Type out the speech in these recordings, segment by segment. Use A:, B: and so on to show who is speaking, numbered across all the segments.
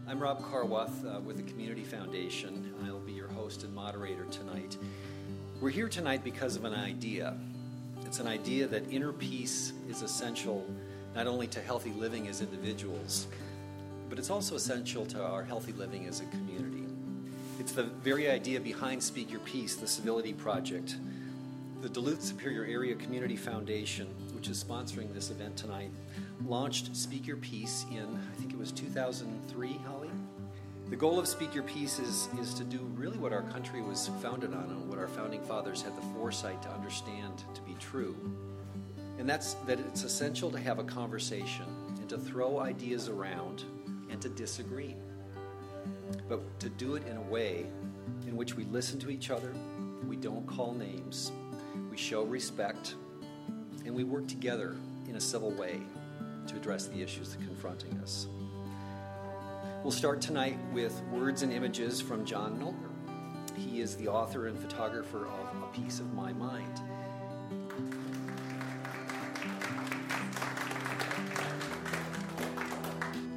A: I'm Rob Carwath with the Community Foundation. I'll be your host and moderator tonight. We're here tonight because of an idea. It's an idea that inner peace is essential not only to healthy living as individuals, but it's also essential to our healthy living as a community. It's the very idea behind Speak Your Peace, the Civility Project. The Duluth Superior Area Community Foundation, which is sponsoring this event tonight, launched Speak Your Peace in, I think it was 2003, Holly? The goal of Speak Your Peace is to do really what our country was founded on and what our founding fathers had the foresight to understand to be true. And that's that it's essential to have a conversation and to throw ideas around and to disagree. But to do it in a way in which we listen to each other, we don't call names, we show respect, and we work together in a civil way to address the issues that are confronting us. We'll start tonight with words and images from John Noltner. He is the author and photographer of A Piece of My Mind.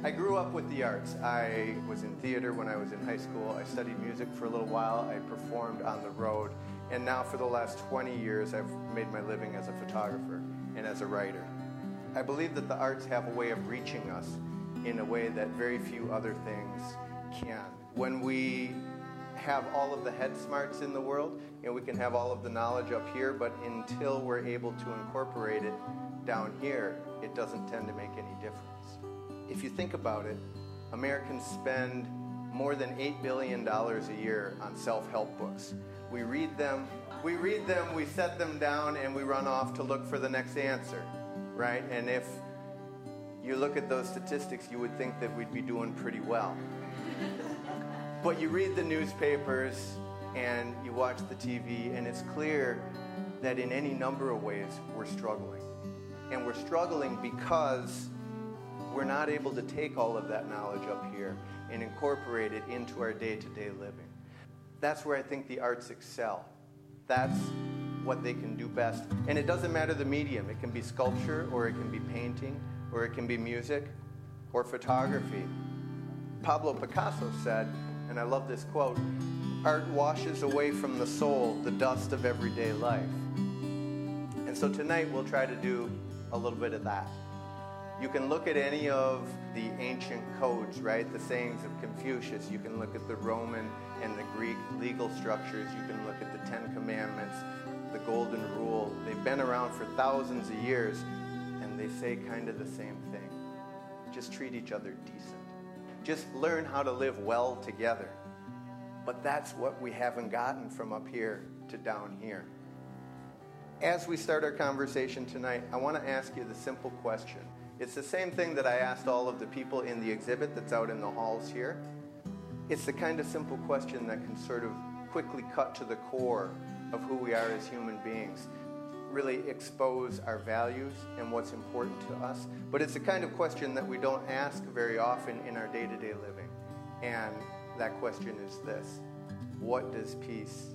B: I grew up with the arts. I was in theater when I was in high school. I studied music for a little while. I performed on the road. And now for the last 20 years, I've made my living as a photographer and as a writer. I believe that the arts have a way of reaching us in a way that very few other things can. When we have all of the head smarts in the world, we can have all of the knowledge up here, but until we're able to incorporate it down here, it doesn't tend to make any difference. If you think about it, Americans spend more than $8 billion a year on self-help books. We read them, we set them down, and we run off to look for the next answer, right? And if you look at those statistics, you would think that we'd be doing pretty well. But you read the newspapers and you watch the TV, and it's clear that in any number of ways we're struggling. And we're struggling because we're not able to take all of that knowledge up here and incorporate it into our day-to-day living. That's where I think the arts excel. That's what they can do best. And it doesn't matter the medium. It can be sculpture, or it can be painting, or it can be music, or photography. Pablo Picasso said, and I love this quote, "Art washes away from the soul the dust of everyday life." And so tonight we'll try to do a little bit of that. You can look at any of the ancient codes, right? The sayings of Confucius. You can look at the Roman and the Greek legal structures. You can look at the Ten Commandments, the Golden Rule. They've been around for thousands of years, and they say kind of the same thing. Just treat each other decent. Just learn how to live well together. But that's what we haven't gotten from up here to down here. As we start our conversation tonight, I want to ask you the simple question. It's the same thing that I asked all of the people in the exhibit that's out in the halls here. It's the kind of simple question that can sort of quickly cut to the core of who we are as human beings, really expose our values and what's important to us. But it's the kind of question that we don't ask very often in our day-to-day living. And that question is this: what does peace